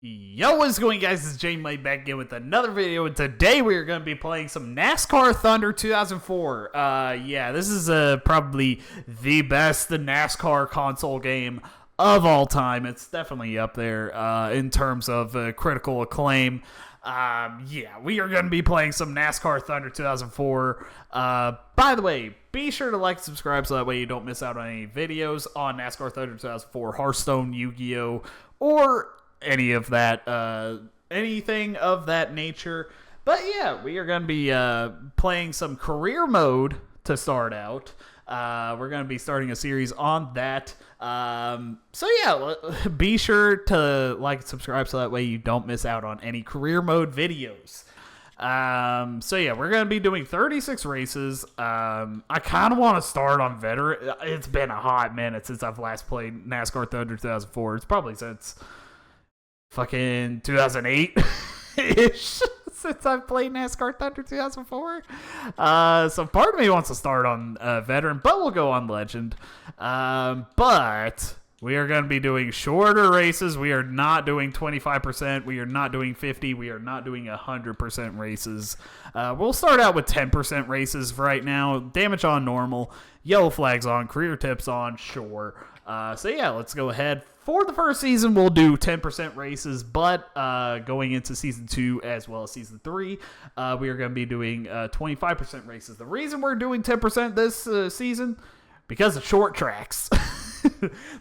Yo, what's going, guys? It's JMONEY back again with another video, and today we are going to be playing some NASCAR Thunder 2004. Yeah, this is probably the best NASCAR console game of all time. It's definitely up there in terms of critical acclaim. Yeah, we are going to be playing some NASCAR Thunder 2004. By the way, be sure to like and subscribe so that way you don't miss out on any videos on NASCAR Thunder 2004, Hearthstone, Yu-Gi-Oh, or any of that, anything of that nature. But yeah, we are going to be playing some career mode to start out. We're going to be starting a series on that. So yeah, be sure to like and subscribe so that way you don't miss out on any career mode videos. So yeah, we're going to be doing 36 races. I kind of want to start on veteran. It's been a hot minute since I've last played NASCAR Thunder 2004. It's probably since fucking 2008-ish since I've played NASCAR Thunder 2004. So part of me wants to start on veteran, but we'll go on legend. But we are going to be doing shorter races. We are not doing 25%. We are not doing 50. We are not doing 100% races. We'll start out with 10% races right now. Damage on normal. Yellow flags on. Career tips on. Sure. So yeah, let's go ahead. For the first season, we'll do 10% races, but going into Season 2 as well as Season 3, we are going to be doing 25% races. The reason we're doing 10% this season, because of short tracks.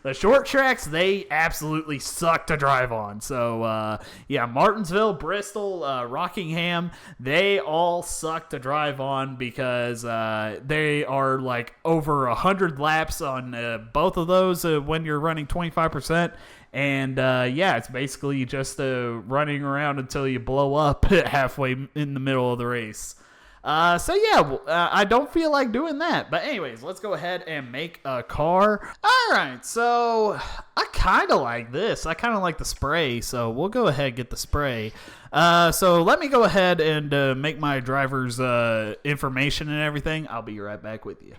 The short tracks, they absolutely suck to drive on. So, yeah, Martinsville, Bristol, Rockingham, they all suck to drive on because they are like over 100 laps on both of those when you're running 25%. And, yeah, it's basically just running around until you blow up halfway in the middle of the race. So yeah, I don't feel like doing that. But anyways, let's go ahead and make a car. Alright, so I kind of like this. I kind of like the spray, so we'll go ahead and get the spray. So let me go ahead and make my driver's information and everything. I'll be right back with you.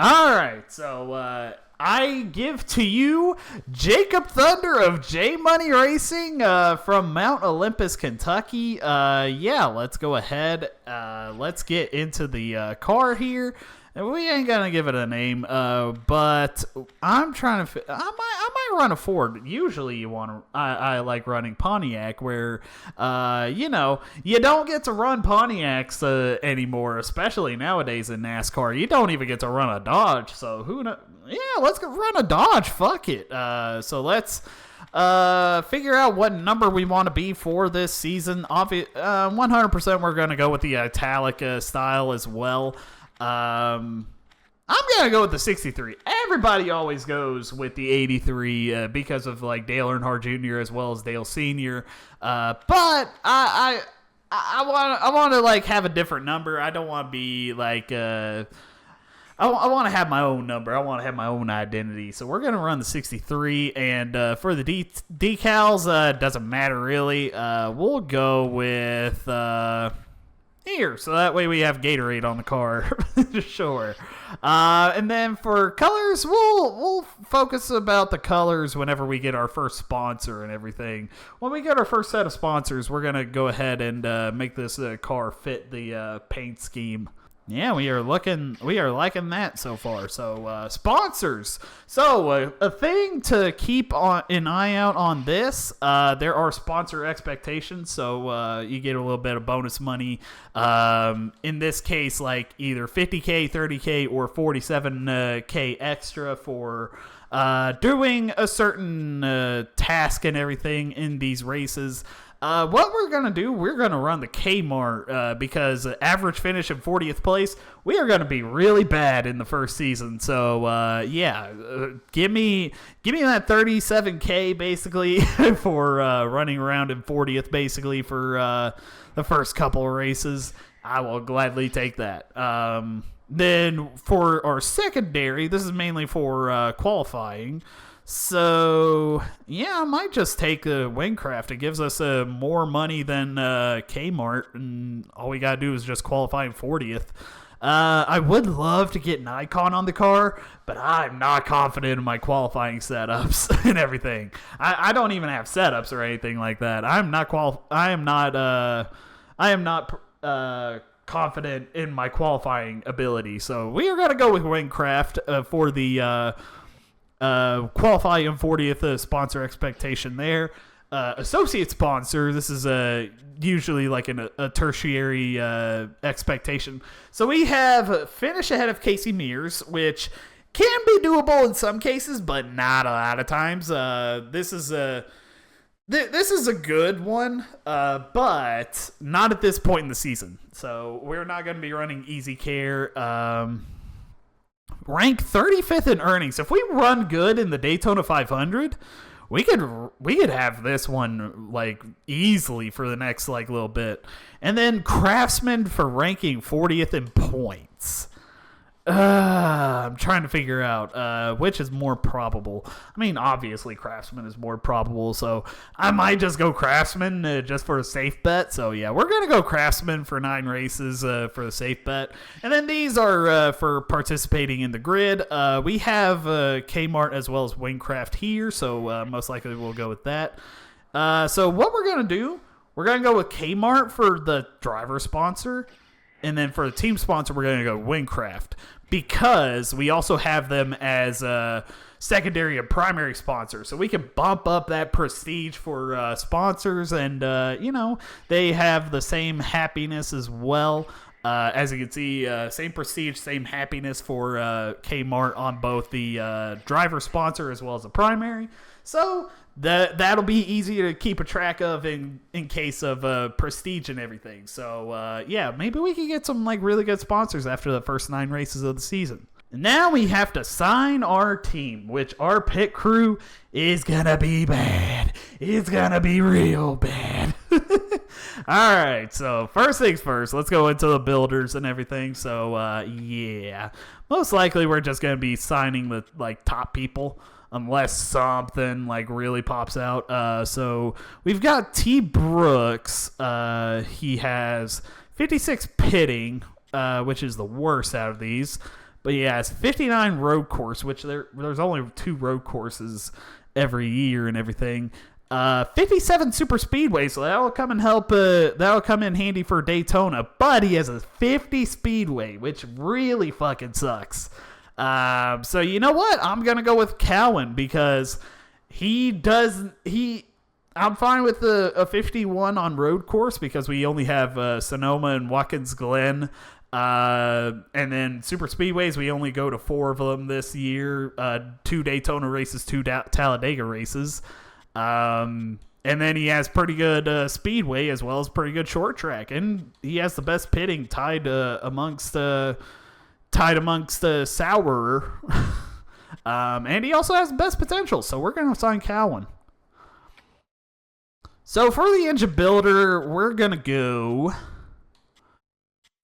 Alright, so I give to you Jacob Thunder of JMONEY Racing from Mount Olympus, Kentucky. Yeah, let's go ahead. Let's get into the car here. And we ain't gonna give it a name, but I'm trying to. I might run a Ford. Usually, I like running Pontiac, where you know, you don't get to run Pontiacs anymore, especially nowadays in NASCAR. You don't even get to run a Dodge. So who knows? Yeah, let's go run a Dodge. Fuck it. So let's figure out what number we want to be for this season. 100% we're going to go with the italic style as well. I'm going to go with the 63. Everybody always goes with the 83 because of like Dale Earnhardt Jr. as well as Dale Sr. But I want to like have a different number. I don't want to be like I want to have my own number. I want to have my own identity. So we're going to run the 63. And for the decals, doesn't matter really. We'll go with here. So that way we have Gatorade on the car. Sure. And then for colors, we'll focus about the colors whenever we get our first sponsor and everything. When we get our first set of sponsors, we're going to go ahead and make this car fit the paint scheme. Yeah, we are liking that so far. So, sponsors. So, a thing to keep an eye out on this, there are sponsor expectations, so you get a little bit of bonus money. In this case, like either 50K, 30K, or 47K extra for doing a certain task and everything in these races. What we're going to do, we're going to run the Kmart because average finish in 40th place, we are going to be really bad in the first season. So, yeah, give me that 37K basically for running around in 40th basically for the first couple of races. I will gladly take that. Then for our secondary, this is mainly for qualifying. So, yeah, I might just take Wingcraft. It gives us more money than Kmart, and all we got to do is just qualify in 40th. I would love to get Nikon on the car, but I'm not confident in my qualifying setups and everything. I don't even have setups or anything like that. I am not confident in my qualifying ability. So we are going to go with Wingcraft for the qualifying 40th sponsor expectation there. Associate sponsor, this is usually like a tertiary expectation. So we have finish ahead of Casey Mears, which can be doable in some cases, but not a lot of times. This is a good one, but not at this point in the season. So we're not going to be running Easy Care. Rank 35th in earnings. If we run good in the Daytona 500, we could have this one like easily for the next like little bit. And then Craftsman for ranking 40th in points. I'm trying to figure out which is more probable. I mean, obviously Craftsman is more probable, so I might just go Craftsman just for a safe bet. So yeah, we're gonna go Craftsman for 9 races for the safe bet. And then these are for participating in the grid. We have Kmart as well as Wingcraft here, so most likely we'll go with that. So what we're gonna do, we're gonna go with Kmart for the driver sponsor. And then for the team sponsor, we're going to go Wingcraft because we also have them as a secondary and primary sponsor. So we can bump up that prestige for sponsors and, they have the same happiness as well. As you can see, same prestige, same happiness for Kmart on both the driver sponsor as well as the primary. So that'll be easy to keep a track of in case of prestige and everything. So yeah, maybe we can get some like really good sponsors after the first 9 races of the season. And now we have to sign our team, which our pit crew is gonna be bad. It's gonna be real bad. All right, so first things first, let's go into the builders and everything. So yeah, most likely we're just gonna be signing the like top people. Unless something like really pops out. So we've got T. Brooks. He has 56 pitting, which is the worst out of these. But he has 59 road course, which there's only 2 road courses every year and everything. 57 super speedway, so that'll come and help. That'll come in handy for Daytona. But he has a 50 speedway, which really fucking sucks. So you know what? I'm gonna go with Cowan because I'm fine with a 51 on road course because we only have Sonoma and Watkins Glen, and then super speedways we only go to 4 of them this year. 2 Daytona races, 2 Talladega races, and then he has pretty good speedway as well as pretty good short track, and he has the best pitting tied amongst Sauer. And he also has the best potential, so we're going to sign Cowan. So for the engine builder, we're going to go...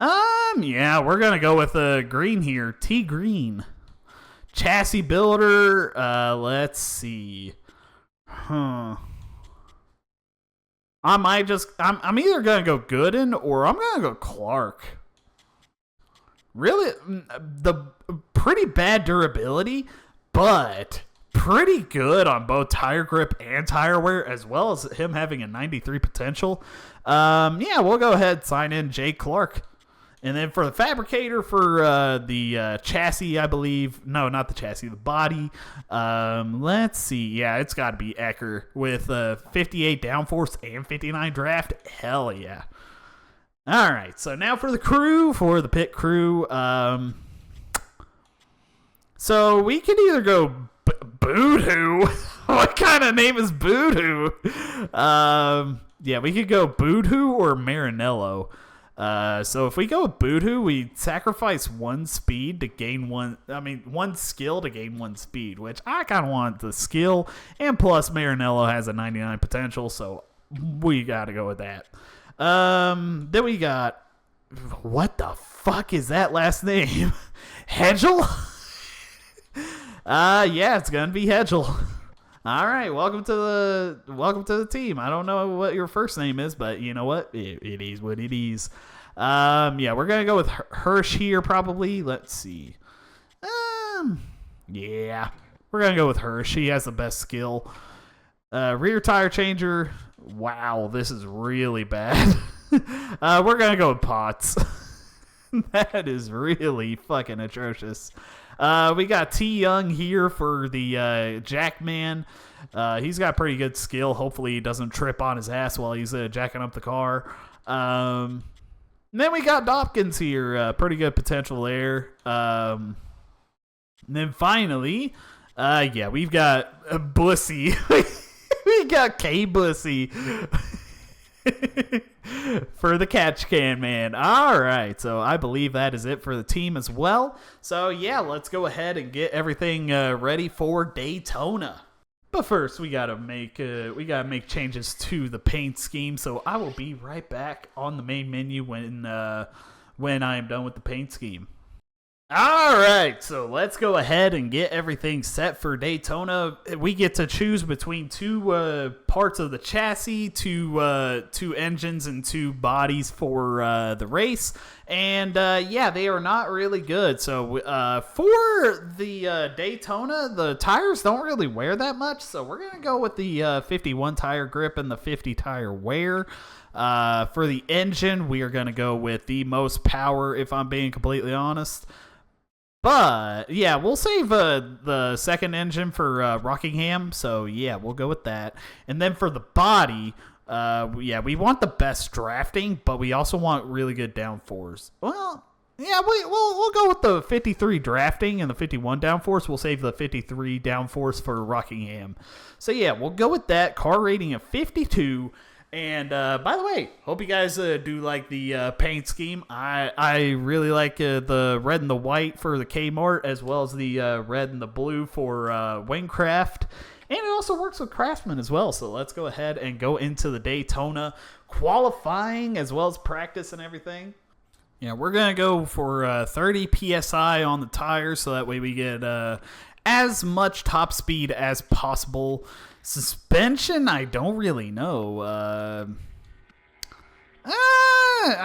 we're going to go with Green here. T. Green. Chassis builder, let's see. I'm either going to go Gooden or I'm going to go Clark. Really, the pretty bad durability, but pretty good on both tire grip and tire wear, as well as him having a 93 potential. Yeah, we'll go ahead and sign in Jay Clark. And then for the fabricator for the chassis, I believe. No, not the chassis, the body. Let's see. Yeah, it's got to be Ecker with 58 downforce and 59 draft. Hell yeah. All right, so now for the crew, for the pit crew. So we could either go Boodhoo. What kind of name is Boodhoo? Yeah, we could go Boodhoo or Marinello. So if we go with Boodhoo, we sacrifice 1 speed to gain 1 skill to gain 1 speed, which I kind of want the skill. And plus, Marinello has a 99 potential, so we got to go with that. Then we got, what the fuck is that last name? Hedgel? Yeah, it's gonna be Hedgel. All right, welcome to the team. I don't know what your first name is, but you know what? It is what it is. Yeah, we're gonna go with Hirsch here probably. Let's see. Yeah, we're gonna go with Hirsch. He has the best skill. Rear tire changer. Wow, this is really bad. We're gonna go with Potts. That is really fucking atrocious. We got T Young here for the Jackman. He's got pretty good skill. Hopefully he doesn't trip on his ass while he's jacking up the car. Then we got Dopkins here. Pretty good potential there. And then finally, yeah, we've got Bussy. We got K Bussy. For the catch can man. All right, so I believe that is it for the team as well. So yeah, let's go ahead and get everything ready for Daytona. But first, we gotta make changes to the paint scheme. So I will be right back on the main menu when I am done with the paint scheme. All right, so let's go ahead and get everything set for Daytona. We get to choose between two parts of the chassis, two engines, and two bodies for the race. And yeah, they are not really good. So for the Daytona, the tires don't really wear that much. So we're going to go with the 51 tire grip and the 50 tire wear. For the engine, we are going to go with the most power, if I'm being completely honest. But, yeah, we'll save the second engine for Rockingham, so, yeah, we'll go with that. And then for the body, yeah, we want the best drafting, but we also want really good downforce. Well, yeah, we'll go with the 53 drafting and the 51 downforce. We'll save the 53 downforce for Rockingham. So, yeah, we'll go with that. Car rating of 52. And by the way, hope you guys do like the paint scheme. I really like the red and the white for the Kmart, as well as the red and the blue for Wingcraft. And it also works with Craftsman as well. So let's go ahead and go into the Daytona qualifying as well as practice and everything. Yeah, we're going to go for 30 PSI on the tires, so that way we get as much top speed as possible. Suspension, I don't really know. I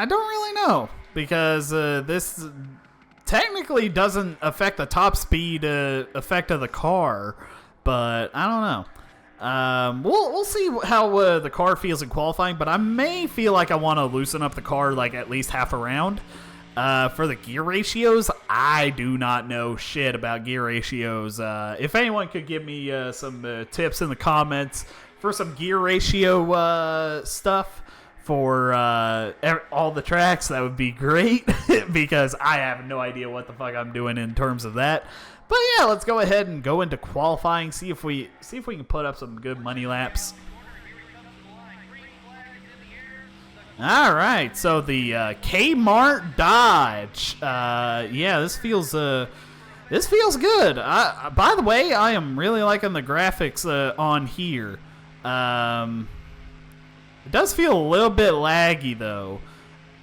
don't really know, because this technically doesn't affect the top speed effect of the car, but I don't know. We'll see how the car feels in qualifying, but I may feel like I want to loosen up the car like at least half a round. For the gear ratios, I do not know shit about gear ratios. If anyone could give me some tips in the comments for some gear ratio stuff for all the tracks, that would be great, because I have no idea what the fuck I'm doing in terms of that. But yeah, let's go ahead and go into qualifying, see if we can put up some good money laps. All right, so the Kmart Dodge. Yeah, this feels good. By the way, I am really liking the graphics on here. It does feel a little bit laggy though,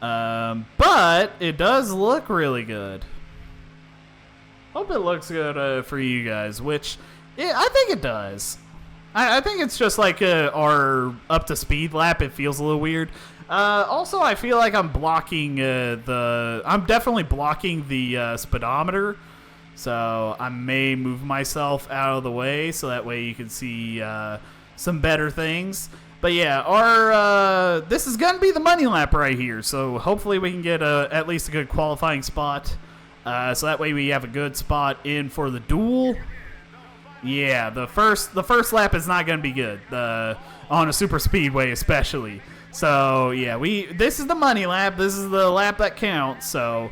but it does look really good. Hope it looks good for you guys, which yeah, I think it does. I think it's just like our up to speed lap. It feels a little weird. Also, I feel like I'm blocking I'm definitely blocking the speedometer, so I may move myself out of the way so that way you can see some better things. But yeah, this is gonna be the money lap right here, so hopefully we can get at least a good qualifying spot, so that way we have a good spot in for the duel. Yeah, the first lap is not gonna be good, on a super speedway especially. So yeah, this is the money lap. This is the lap that counts. So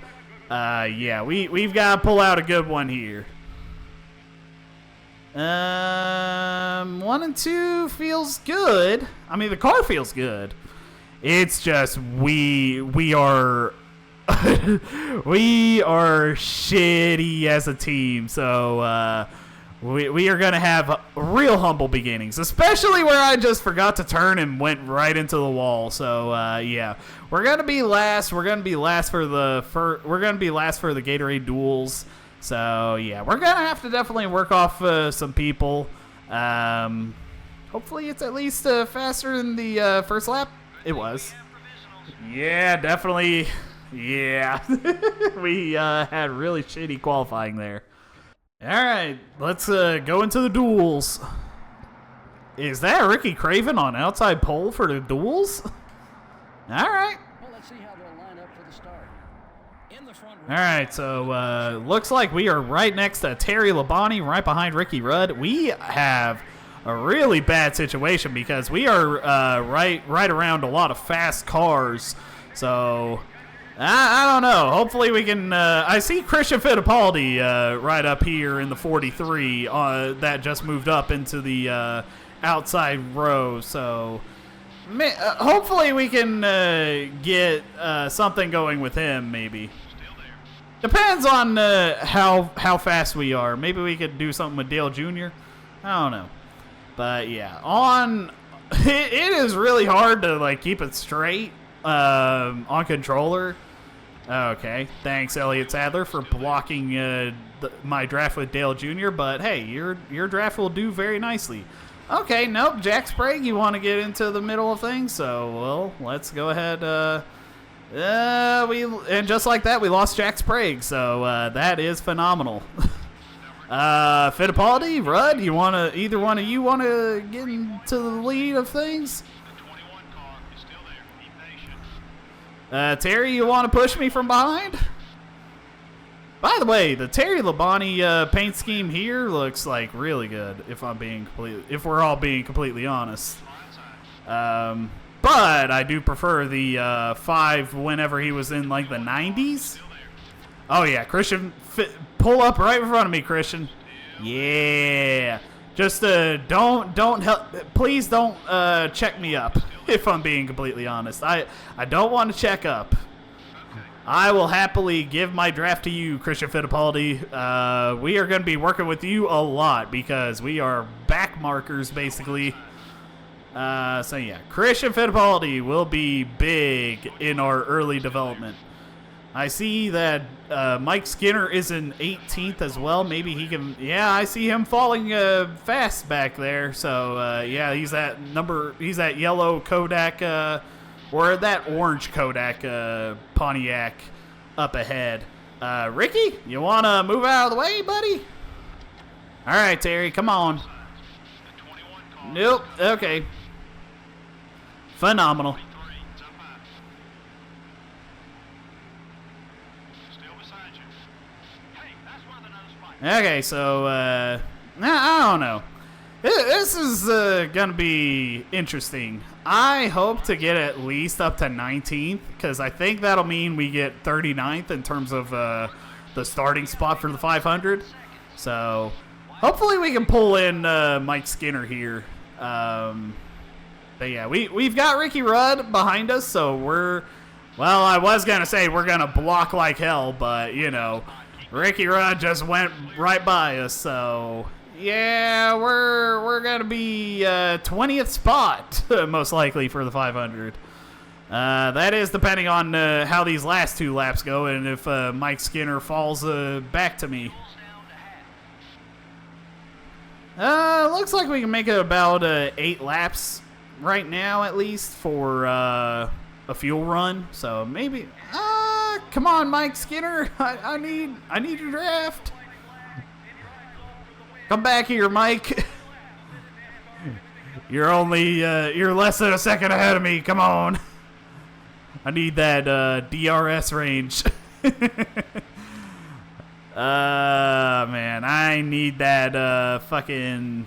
yeah, we've got to pull out a good one here. 1 and 2 feels good. I mean, the car feels good. It's just we are we are shitty as a team. So we are going to have real humble beginnings, especially where I just forgot to turn and went right into the wall. So, yeah, we're going to be last. We're going to be last for the Gatorade duels. So, yeah, we're going to have to definitely work off some people. Hopefully it's at least faster than the first lap. It was. Yeah, definitely. Yeah. We had really shitty qualifying there. All right, let's go into the duels. Is that Ricky Craven on outside pole for the duels? All right. Well, let's see how they'll line up for the start. In the front All right, so looks like we are right next to Terry Labonte, right behind Ricky Rudd. We have a really bad situation because we are right around a lot of fast cars. So I don't know. Hopefully we can. I see Christian Fittipaldi right up here in the 43 that just moved up into the outside row. So hopefully we can get something going with him. Maybe depends on how fast we are. Maybe we could do something with Dale Jr. I don't know. But yeah, it is really hard to like keep it straight on controller. Okay, thanks Elliott Sadler for blocking my draft with Dale Jr. But hey, your draft will do very nicely. Okay, nope, Jack Sprague, you want to get into the middle of things? So well, let's go ahead. And just like that, we lost Jack Sprague. So that is phenomenal. Fittipaldi, Rudd, either one of you want to get into the lead of things? Terry, you want to push me from behind? By the way, the Terry Labonte paint scheme here looks like really good. If we're all being completely honest. But I do prefer the 5 whenever he was in like the 90s. Oh yeah, Christian, pull up right in front of me, Christian. Yeah, just don't help. Please don't check me up. If I'm being completely honest, I don't want to check up. I will happily give my draft to you, Christian Fittipaldi. We are going to be working with you a lot because we are back markers basically. So yeah, Christian Fittipaldi will be big in our early development. I see that Mike Skinner is in 18th as well. Maybe he can. Yeah, I see him falling fast back there. So yeah, he's that yellow Kodak or that orange Kodak Pontiac up ahead. Ricky, you want to move out of the way, buddy? All right, Terry, come on. Nope. Okay. Phenomenal. Okay, so, I don't know. This is going to be interesting. I hope to get at least up to 19th, because I think that'll mean we get 39th in terms of the starting spot for the 500. So, hopefully we can pull in Mike Skinner here. But yeah, we've got Ricky Rudd behind us, so well, I was going to say we're going to block like hell, but, you know, Ricky Rudd just went right by us, so yeah, we're gonna be 20th spot most likely for the 500. That is depending on how these last 2 laps go, and if Mike Skinner falls back to me. Looks like we can make it about 8 laps right now, at least for a fuel run. So maybe. Come on, Mike Skinner. I need your draft. Come back here, Mike. You're less than a second ahead of me. Come on. I need that DRS range. Man, I need that fucking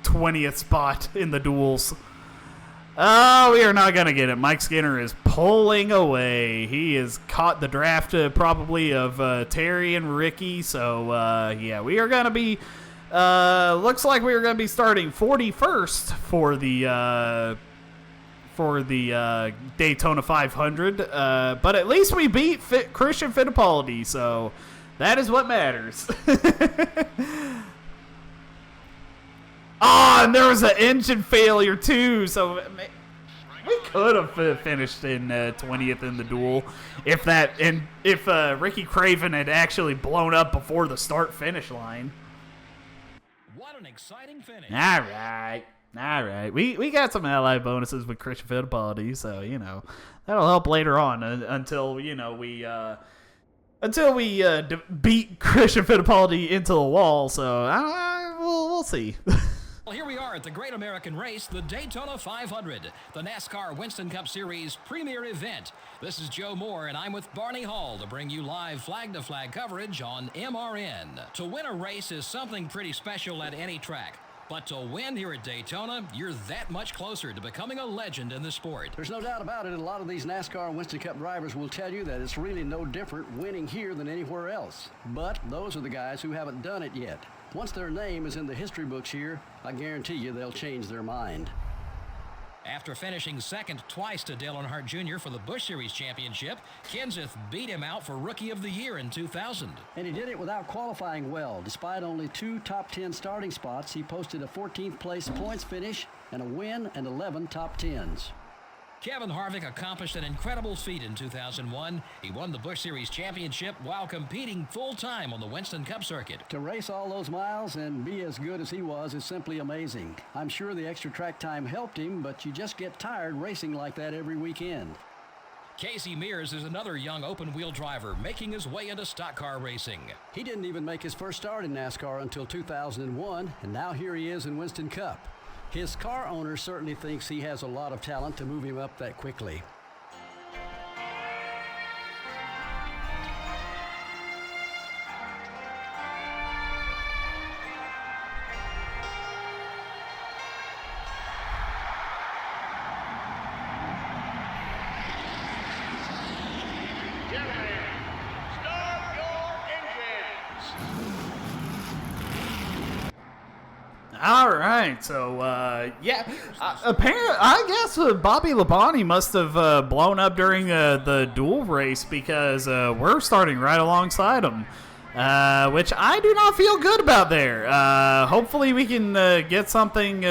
20th spot in the duels. Oh, we are not going to get it. Mike Skinner is pulling away. He has caught the draft probably of Terry and Ricky. So, yeah, we are going to be, looks like we are going to be starting 41st for the Daytona 500. But at least we beat Christian Fittipaldi, so that is what matters. Oh, and there was an engine failure too, so we could have finished in 20th in the duel if Ricky Craven had actually blown up before the start-finish line. What an exciting finish! All right. All right, we got some ally bonuses with Christian Fittipaldi, so that'll help later on until we beat Christian Fittipaldi into the wall. So we'll see. Well, here we are at the Great American Race, the Daytona 500, the NASCAR Winston Cup Series premier event. This is Joe Moore, and I'm with Barney Hall to bring you live flag-to-flag coverage on MRN. To win a race is something pretty special at any track. But to win here at Daytona, you're that much closer to becoming a legend in the sport. There's no doubt about it. A lot of these NASCAR and Winston Cup drivers will tell you that it's really no different winning here than anywhere else. But those are the guys who haven't done it yet. Once their name is in the history books here, I guarantee you they'll change their mind. After finishing second twice to Dale Earnhardt Jr. for the Busch Series Championship, Kenseth beat him out for Rookie of the Year in 2000. And he did it without qualifying well. Despite only 2 top 10 starting spots, he posted a 14th place points finish and a win and 11 top 10s. Kevin Harvick accomplished an incredible feat in 2001. He won the Busch Series Championship while competing full-time on the Winston Cup circuit. To race all those miles and be as good as he was is simply amazing. I'm sure the extra track time helped him, but you just get tired racing like that every weekend. Casey Mears is another young open-wheel driver making his way into stock car racing. He didn't even make his first start in NASCAR until 2001, and now here he is in Winston Cup. His car owner certainly thinks he has a lot of talent to move him up that quickly. All right, so apparently, I guess Bobby Labonte must have blown up during the duel race because we're starting right alongside him, which I do not feel good about there. Hopefully, we can get something.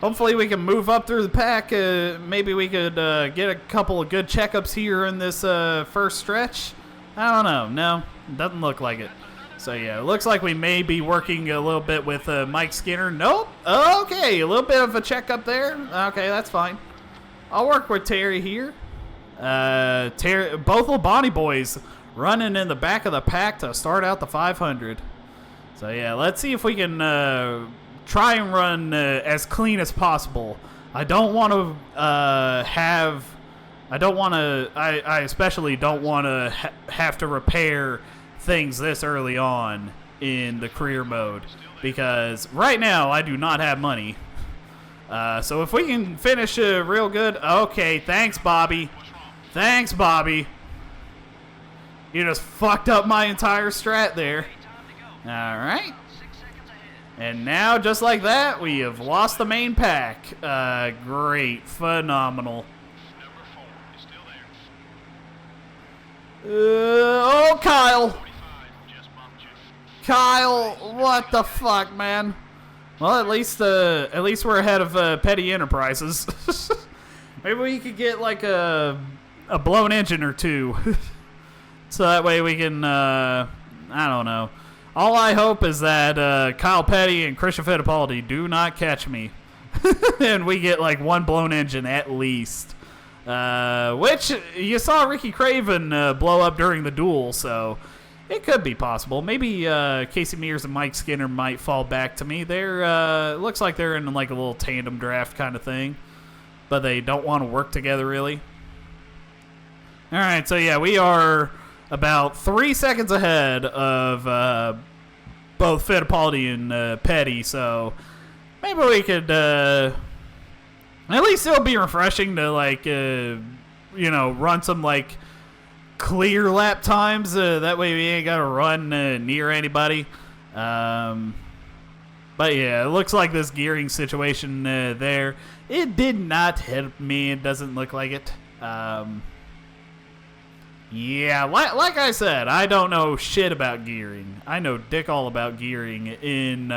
Hopefully, we can move up through the pack. Maybe we could get a couple of good checkups here in this first stretch. I don't know. No, doesn't look like it. So, yeah, it looks like we may be working a little bit with Mike Skinner. Nope. Okay, a little bit of a checkup there. Okay, that's fine. I'll work with Terry here. Both Labonte boys running in the back of the pack to start out the 500. So, yeah, let's see if we can try and run as clean as possible. I especially don't want to have to repair things this early on in the career mode because right now I do not have money. So if we can finish real good. Okay, thanks, Bobby. Thanks, Bobby. You just fucked up my entire strat there. All right. And now, just like that, we have lost the main pack. Great. Phenomenal. Oh, Kyle. Kyle, what the fuck, man? Well, at least we're ahead of Petty Enterprises. Maybe we could get like a blown engine or two, so that way we can. I don't know. All I hope is that Kyle Petty and Christian Fittipaldi do not catch me, and we get like one blown engine at least. Which you saw Ricky Craven blow up during the duel, so. It could be possible. Maybe Casey Mears and Mike Skinner might fall back to me. They're looks like they're in like a little tandem draft kind of thing, but they don't want to work together really. All right, so yeah, we are about 3 seconds ahead of both Fittipaldi and Petty. So maybe we could at least it'll be refreshing to like run some like. Clear lap times, that way we ain't got to run near anybody. But yeah, it looks like this gearing situation there, it did not help me. It doesn't look like it. Yeah, like I said, I don't know shit about gearing. I know dick all about gearing in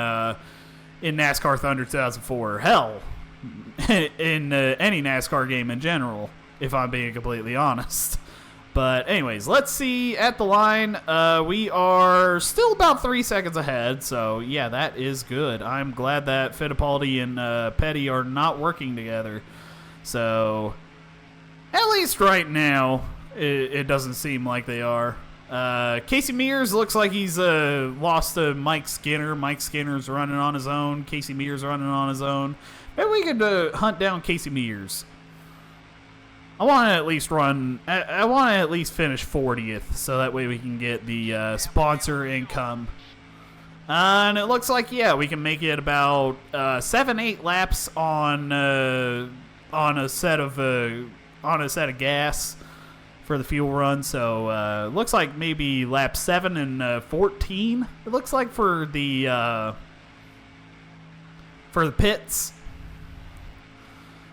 NASCAR Thunder 2004. Hell, in any NASCAR game in general, if I'm being completely honest. But anyways, let's see at the line. We are still about 3 seconds ahead, so yeah, that is good. I'm glad that Fittipaldi and Petty are not working together. So at least right now, it doesn't seem like they are. Casey Mears looks like he's lost to Mike Skinner. Mike Skinner's running on his own. Casey Mears running on his own. Maybe we could hunt down Casey Mears. I want to at least run. I want to at least finish 40th, so that way we can get the sponsor income. And it looks like we can make it about 7-8 laps on a set of gas for the fuel run. So looks like maybe lap 7 and 14. It looks like for the pits.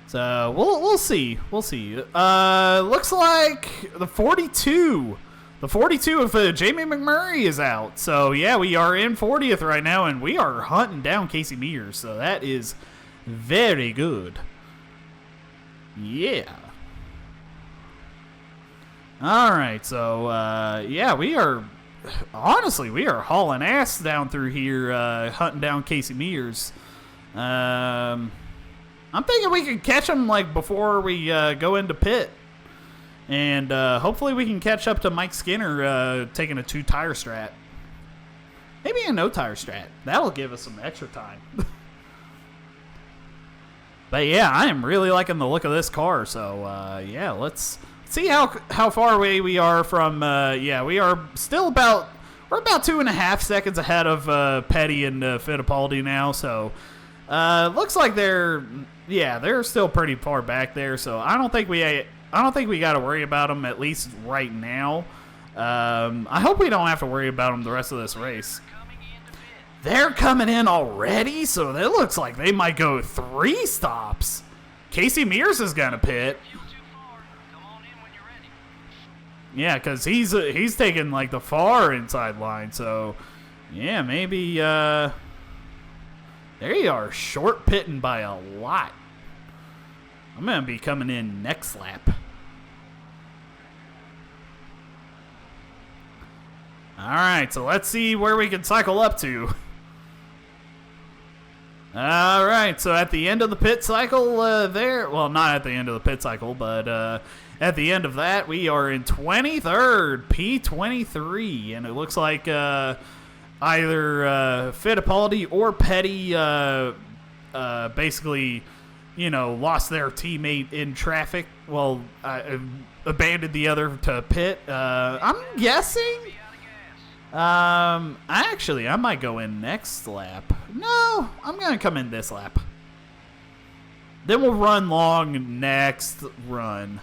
So we'll see. Looks like the 42 of Jamie McMurray is out. So yeah, we are in 40th right now, and we are hunting down Casey Mears. So that is very good. Yeah. All right. So we are hauling ass down through here, hunting down Casey Mears. I'm thinking we can catch him like before we go into pit, and hopefully we can catch up to Mike Skinner taking a 2-tire strat. Maybe a no-tire strat. That'll give us some extra time. But yeah, I am really liking the look of this car. So let's see how far away we are from. We are still about 2.5 seconds ahead of Petty and Fittipaldi now. So looks like they're still pretty far back there. So I don't think we got to worry about them, at least right now. I hope we don't have to worry about them the rest of this race. They're coming in already, so it looks like they might go 3 stops. Casey Mears is gonna pit. Yeah, because he's taking like the far inside line. So yeah, maybe there you are, short pitting by a lot. I'm gonna be coming in next lap. All right, so let's see where we can cycle up to. All right, so at the end of the pit cycle well, not at the end of the pit cycle, but at the end of that, we are in 23rd, P23, and it looks like either Fittipaldi or Petty basically, lost their teammate in traffic. Well, abandoned the other to pit. I'm guessing. I might go in next lap. No, I'm gonna come in this lap. Then we'll run long next run.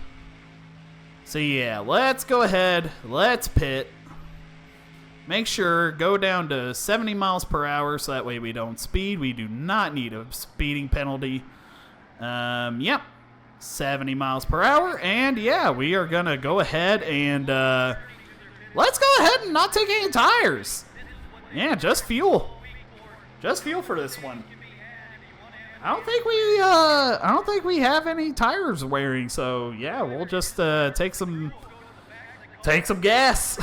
So yeah, let's go ahead. Let's pit. Make sure, go down to 70 miles per hour so that way we don't speed. We do not need a speeding penalty. Yep, 70 miles per hour. And yeah, we are going to go ahead and let's go ahead and not take any tires. Yeah, just fuel. Just fuel for this one. I don't think we have any tires wearing, so yeah, we'll just take some gas.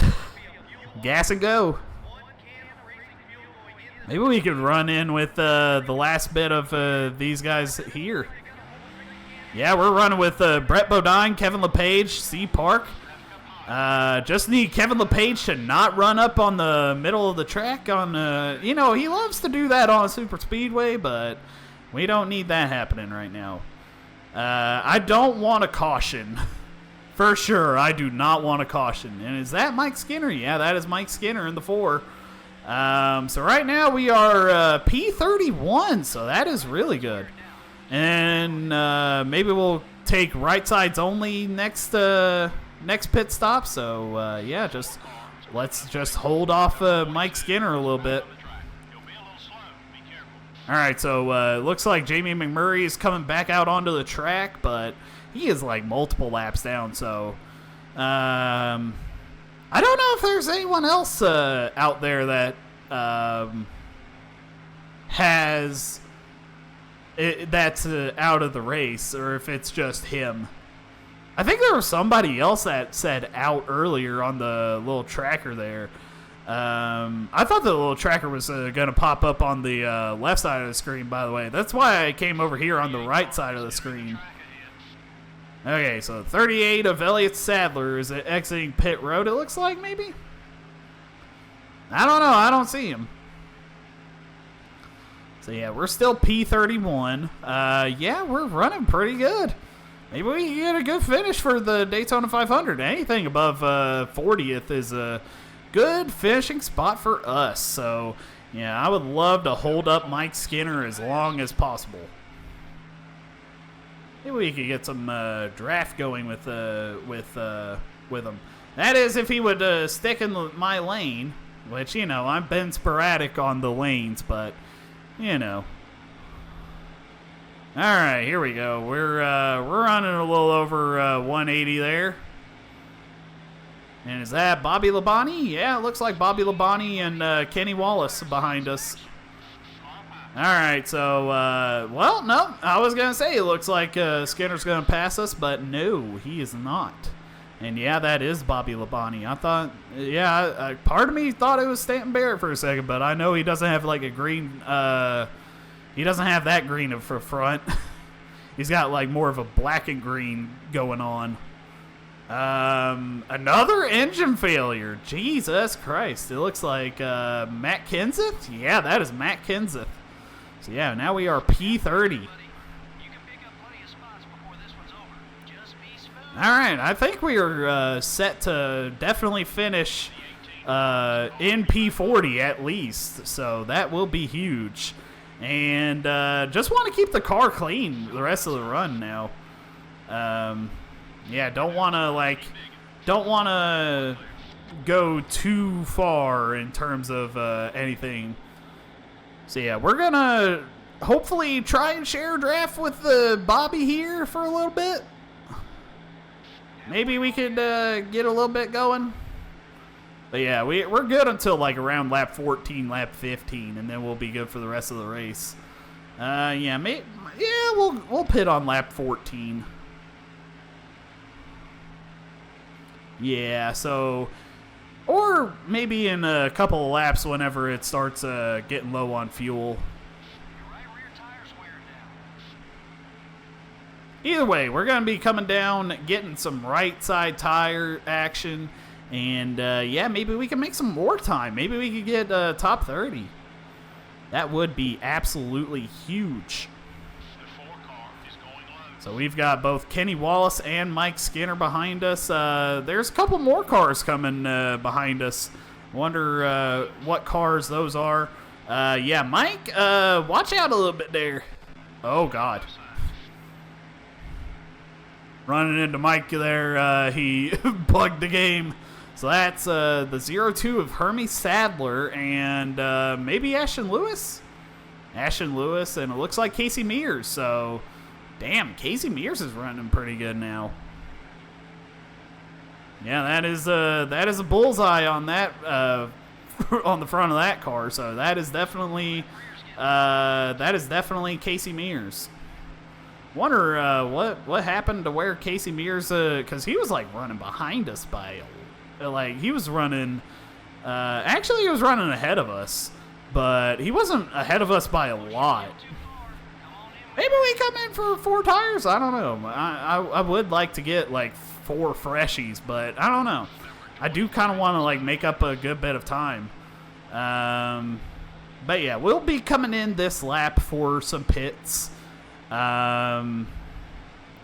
Gas and go. Maybe we could run in with the last bit of these guys here. Yeah, we're running with Brett Bodine, Kevin LePage, C. Park. Just need Kevin LePage to not run up on the middle of the track. He loves to do that on a super speedway, but we don't need that happening right now. I don't want a caution. For sure, I do not want a caution. And is that Mike Skinner? Yeah, that is Mike Skinner in the 4. So right now we are P31, so that is really good. And maybe we'll take right sides only next pit stop. So yeah, let's just hold off Mike Skinner a little bit. All right, so looks like Jamie McMurray is coming back out onto the track, but he is like multiple laps down. So I don't know if there's anyone else out there that that's out of the race, or if it's just him. I think there was somebody else that said out earlier on the little tracker there. I thought the little tracker was going to pop up on the left side of the screen, by the way. That's why I came over here on the right side of the screen. Okay, so 38 of Elliott Sadler is exiting pit road, it looks like, maybe? I don't know. I don't see him. So, yeah, we're still P31. Yeah, we're running pretty good. Maybe we can get a good finish for the Daytona 500. Anything above 40th is a good finishing spot for us. So, yeah, I would love to hold up Mike Skinner as long as possible. Maybe we could get some draft going with him. That is, if he would stick in my lane, which, you know, I've been sporadic on the lanes, but, you know. All right, here we go. We're running a little over 180 there. And is that Bobby Labonte? Yeah, it looks like Bobby Labonte and Kenny Wallace behind us. All right, so, well, no, I was going to say it looks like Skinner's going to pass us, but no, he is not. And, yeah, that is Bobby Labonte. I thought, yeah, part of me thought it was Stanton Barrett for a second, but I know he doesn't have, like, a green, he doesn't have that green for front. He's got, like, more of a black and green going on. Another engine failure. Jesus Christ. It looks like Matt Kenseth? Yeah, that is Matt Kenseth. So, yeah, now we are P30. All right, I think we are set to definitely finish in P40 at least. So that will be huge. And just want to keep the car clean the rest of the run now. Yeah, don't want to go too far in terms of anything. So yeah, we're gonna hopefully try and share a draft with Bobby here for a little bit. Maybe we could get a little bit going. But yeah, we're good until like around lap 14, lap 15, and then we'll be good for the rest of the race. Yeah, we'll pit on lap 14. Yeah, so, or maybe in a couple of laps whenever it starts getting low on fuel. Either way, we're going to be coming down, getting some right side tire action, and yeah, maybe we can make some more time. Maybe we could get top 30. That would be absolutely huge. So we've got both Kenny Wallace and Mike Skinner behind us. There's a couple more cars coming behind us. Wonder what cars those are. Yeah, Mike, watch out a little bit there. Oh, God. Running into Mike there. He bugged the game. So that's the 0-2 of Hermie Sadler and maybe Ashton Lewis? Ashton Lewis, and it looks like Casey Mears. So, damn, Casey Mears is running pretty good now. Yeah, that is a bullseye on that on the front of that car. So that is definitely Casey Mears. Wonder what happened to where Casey Mears, because he was like running behind us by, like he was running. Actually, he was running ahead of us, but he wasn't ahead of us by a lot. Maybe we come in for 4 tires. I don't know. I would like to get like 4 freshies, but I don't know. I do kind of want to like make up a good bit of time. But yeah, we'll be coming in this lap for some pits.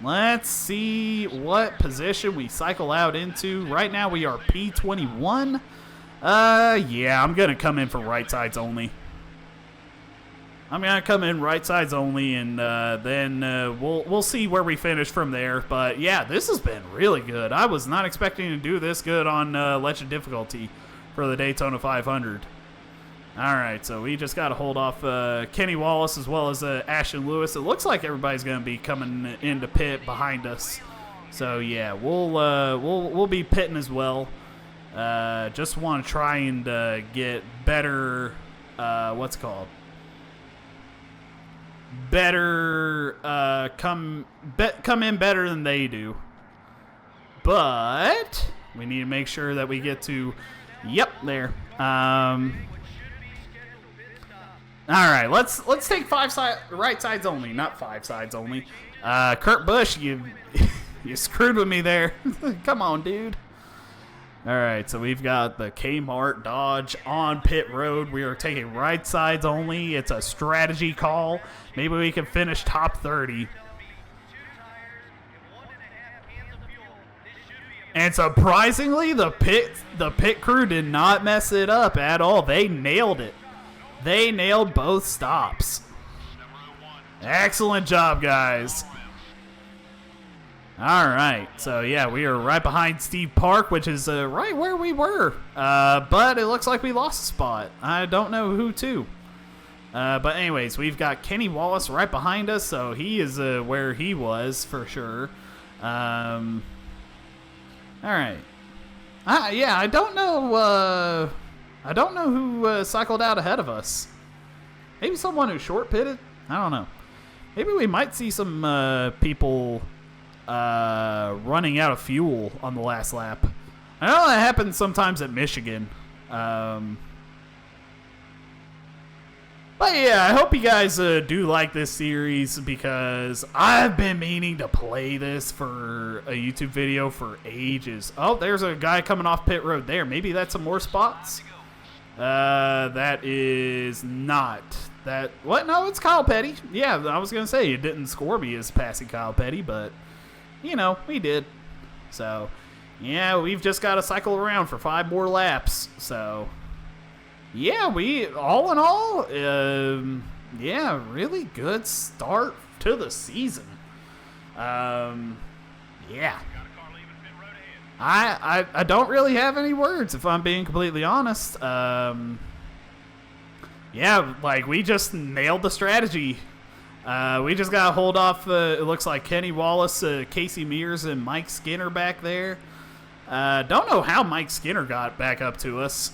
Let's see what position we cycle out into. Right now we are P21. Yeah, I'm gonna come in for right sides only. I'm gonna come in right sides only, and then we'll see where we finish from there. But yeah, this has been really good. I was not expecting to do this good on Legend difficulty for the Daytona 500. All right, so we just got to hold off Kenny Wallace as well as Ashton Lewis. It looks like everybody's going to be coming into pit behind us. So yeah, we'll be pitting as well. Just want to try and get better. What's it called? Better come in better than they do. but we need to make sure that we get to, yep, there. All right, let's take right sides only, not 5 sides only. Kurt Busch, you you screwed with me there. Come on, dude. All right, so we've got the Kmart Dodge on pit road. We are taking right sides only. It's a strategy call. Maybe we can finish top 30. And surprisingly, the pit crew did not mess it up at all. They nailed it. They nailed both stops. Excellent job, guys. All right, so yeah, we are right behind Steve Park, which is right where we were. But it looks like we lost a spot. I don't know who to. But anyways, we've got Kenny Wallace right behind us, so he is where he was for sure. All right. Yeah, I don't know. I don't know who cycled out ahead of us. Maybe someone who short pitted. I don't know. Maybe we might see some people running out of fuel on the last lap. I know that happens sometimes at Michigan. But yeah, I hope you guys do like this series because I've been meaning to play this for a YouTube video for ages. Oh, there's a guy coming off pit road there. Maybe that's some more spots. That is not that. What? No, it's Kyle Petty. Yeah, I was gonna say it didn't score me as passing Kyle Petty, but you know we did. So yeah, we've just got to cycle around for 5 more laps. So yeah, we all in all, yeah, really good start to the season. Yeah. I don't really have any words if I'm being completely honest. Yeah, like we just nailed the strategy. We just got to hold off, it looks like Kenny Wallace, Casey Mears, and Mike Skinner back there. Don't know how Mike Skinner got back up to us.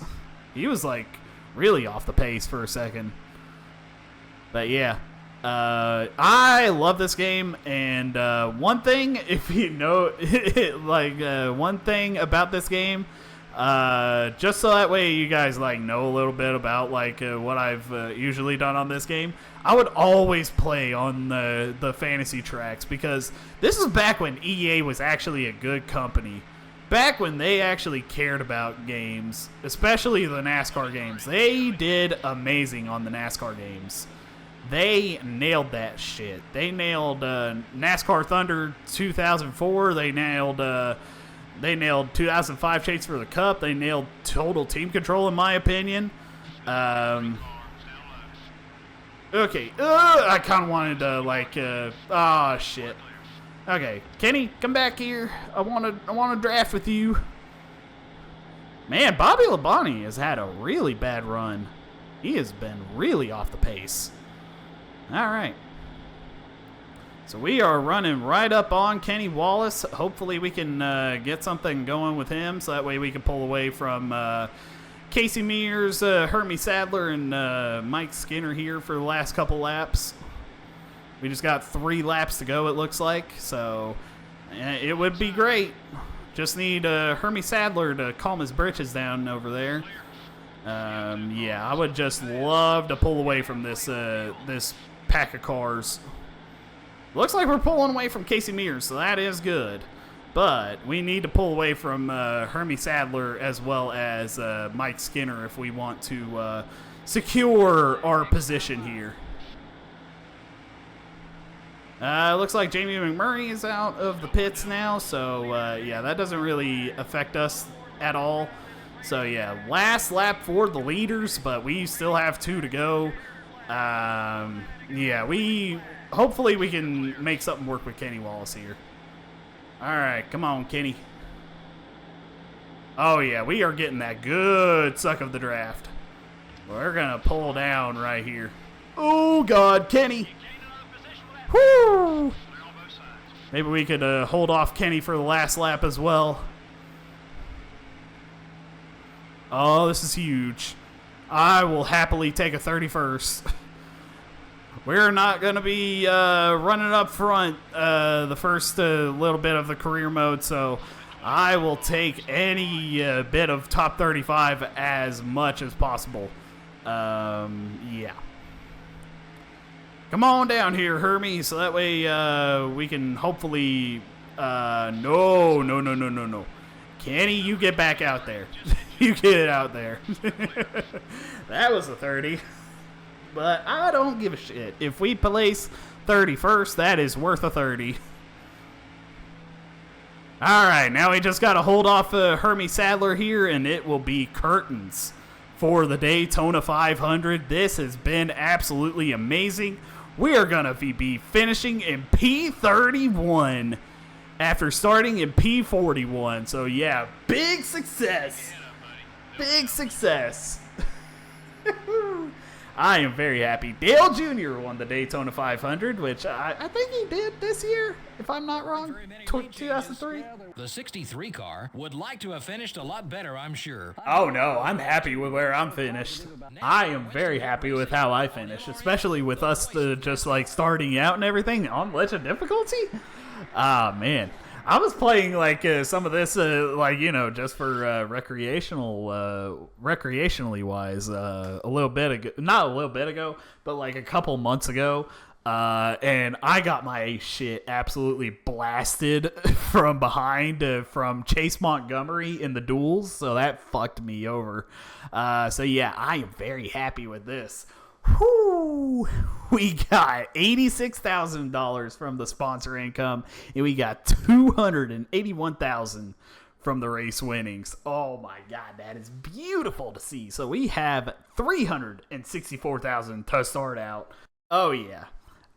He was like really off the pace for a second. But yeah. I love this game, and one thing, if you know, like one thing about this game, just so that way you guys like know a little bit about like what I've usually done on this game, I would always play on the fantasy tracks because this is back when EA was actually a good company. Back when they actually cared about games, especially the NASCAR games. They did amazing on the NASCAR games. They nailed that shit. They nailed NASCAR Thunder 2004. They nailed 2005 Chase for the Cup. They nailed Total Team Control, in my opinion. Okay. I kind of wanted to like. Oh shit. Okay, Kenny, come back here. I want to draft with you. Man, Bobby Labonte has had a really bad run. He has been really off the pace. All right. So we are running right up on Kenny Wallace. Hopefully we can get something going with him so that way we can pull away from Casey Mears, Hermie Sadler, and Mike Skinner here for the last couple laps. We just got 3 laps to go, it looks like. So it would be great. Just need Hermie Sadler to calm his britches down over there. Yeah, I would just love to pull away from this this pack of cars. Looks like we're pulling away from Casey Mears, so that is good. But we need to pull away from Hermie Sadler as well as Mike Skinner if we want to secure our position here. Looks like Jamie McMurray is out of the pits now, so yeah, that doesn't really affect us at all. So yeah, last lap for the leaders, but we still have 2 to go. Yeah, hopefully we can make something work with Kenny Wallace here. All right, come on, Kenny. Oh yeah, we are getting that good suck of the draft. We're gonna pull down right here. Oh God, Kenny. Whoo! Maybe we could hold off Kenny for the last lap as well. Oh, this is huge. I will happily take a 31st. We're not going to be running up front the first little bit of the career mode, so I will take any bit of top 35 as much as possible. Yeah. Come on down here, Hermie, so that way we can hopefully... No. Kenny, you get back out there. You get out there. That was a 30. But I don't give a shit. If we place 31st, that is worth a 30. Alright, now we just got to hold off Hermie Sadler here, and it will be curtains for the Daytona 500. This has been absolutely amazing. We are going to be finishing in P31 after starting in P41. So, yeah, big success. Big success. I am very happy. Dale Jr. won the Daytona 500, which I think he did this year, if I'm not wrong. 2003. The 63 car would like to have finished a lot better, I'm sure. Oh, no. I'm happy with where I'm finished. I am very happy with how I finished, especially with us just like starting out and everything on Legend difficulty. Ah, man. I was playing like some of this, like, you know, just for recreationally wise, a little bit ago, not a little bit ago, but like a couple months ago. And I got my shit absolutely blasted from behind from Chase Montgomery in the duels. So that fucked me over. So yeah, I am very happy with this. Whoo! We got $86,000 from the sponsor income, and we got $281,000 from the race winnings. Oh my God, that is beautiful to see. So we have $364,000 to start out. Oh yeah,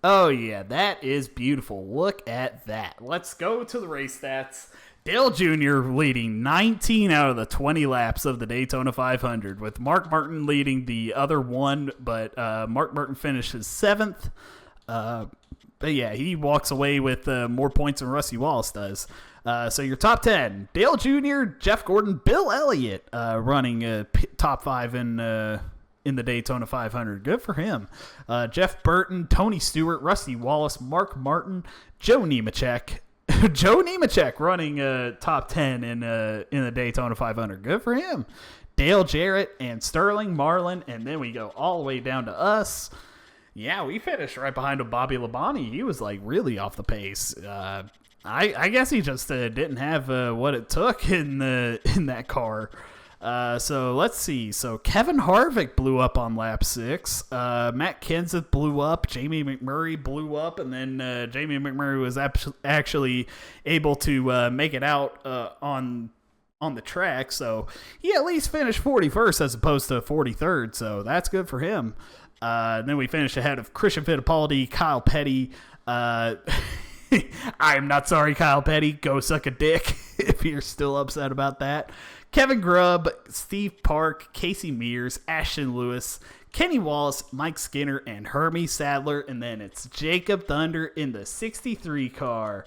that is beautiful. Look at that. Let's go to the race stats. Dale Jr. leading 19 out of the 20 laps of the Daytona 500, with Mark Martin leading the other one, but Mark Martin finishes 7th. But yeah, he walks away with more points than Rusty Wallace does. So your top 10, Dale Jr., Jeff Gordon, Bill Elliott running top 5 in the Daytona 500. Good for him. Jeff Burton, Tony Stewart, Rusty Wallace, Mark Martin, Joe Nemechek. Joe Nemechek running top 10 in the Daytona 500. Good for him. Dale Jarrett and Sterling Marlin, and then we go all the way down to us. Yeah, we finished right behind Bobby Labonte. He was like really off the pace. I guess he just didn't have what it took in that car. So let's see. So Kevin Harvick blew up on lap 6. Matt Kenseth blew up. Jamie McMurray blew up, and then Jamie McMurray was actually able to make it out on the track. So he at least finished 41st as opposed to 43rd. So that's good for him. And then we finished ahead of Christian Fittipaldi, Kyle Petty. I'm not sorry, Kyle Petty. Go suck a dick if you're still upset about that. Kevin Grubb, Steve Park, Casey Mears, Ashton Lewis, Kenny Wallace, Mike Skinner, and Hermie Sadler. And then it's Jacob Thunder in the 63 car,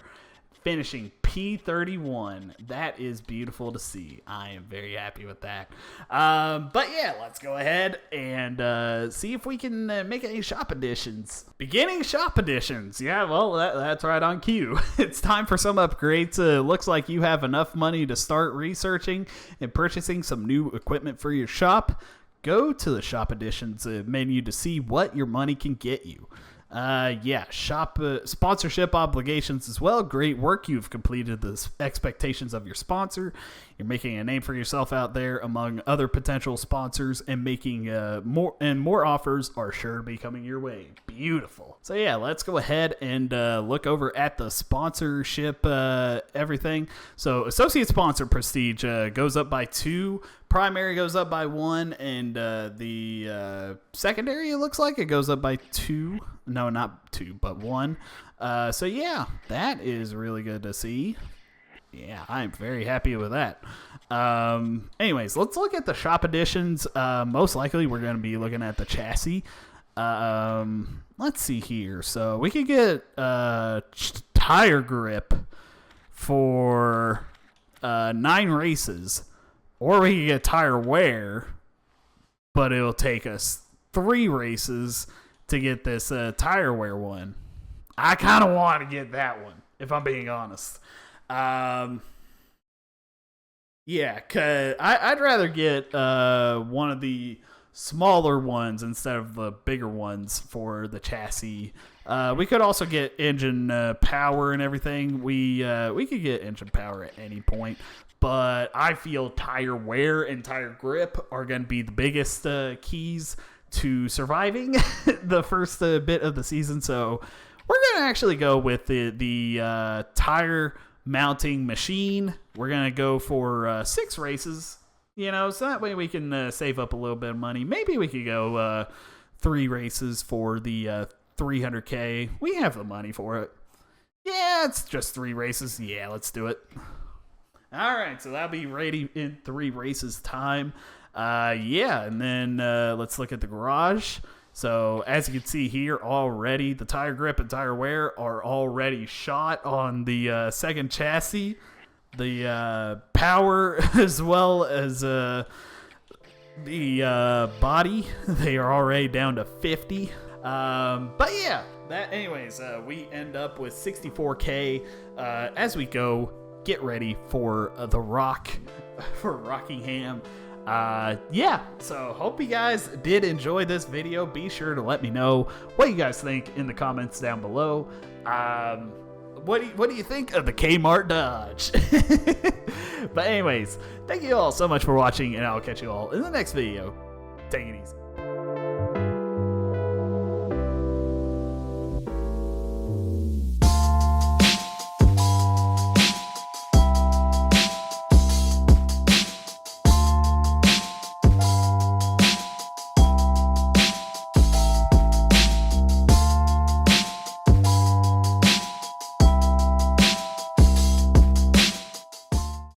finishing P31. That is beautiful to see. I am very happy with that. But yeah, let's go ahead and see if we can make any shop additions. Beginning shop additions. Yeah, well, that's right on cue. It's time for some upgrades. Looks like you have enough money to start researching and purchasing some new equipment for your shop. Go to the shop additions menu to see what your money can get you. Shop sponsorship obligations as well. Great work. You've completed the expectations of your sponsor. You're making a name for yourself out there among other potential sponsors, and making more offers are sure to be coming your way. Beautiful. So yeah, let's go ahead and look over at the sponsorship everything. So associate sponsor prestige goes up by 2. Primary goes up by 1, and the secondary, it looks like it goes up by 2. No, not 2, but 1. So yeah, that is really good to see. Yeah, I'm very happy with that. Anyways, let's look at the shop additions. Most likely, we're going to be looking at the chassis. Let's see here. So we could get tire grip for 9 races. Or we can get tire wear, but it'll take us 3 races to get this tire wear one. I kind of want to get that one, if I'm being honest. Yeah, cause I'd rather get one of the smaller ones instead of the bigger ones for the chassis. We could also get engine power and everything. We could get engine power at any point, but I feel tire wear and tire grip are going to be the biggest keys to surviving the first bit of the season. So we're going to actually go with the tire mounting machine. We're going to go for 6 races, so that way we can save up a little bit of money. Maybe we could go 3 races for the 300K. We have the money for it. Yeah, it's just 3 races. Yeah, let's do it. All right, so that'll be ready in 3 races time. Yeah, and then let's look at the garage. So as you can see here already, the tire grip and tire wear are already shot on the second chassis. The power as well as the body, they are already down to 50. But yeah, anyways, we end up with 64K as we go get ready for the Rock, for Rockingham. Yeah, so hope you guys did enjoy this video. Be sure to let me know what you guys think in the comments down below. What do you think of the Kmart Dodge? But anyways, thank you all so much for watching, and I'll catch you all in the next video. Take it easy.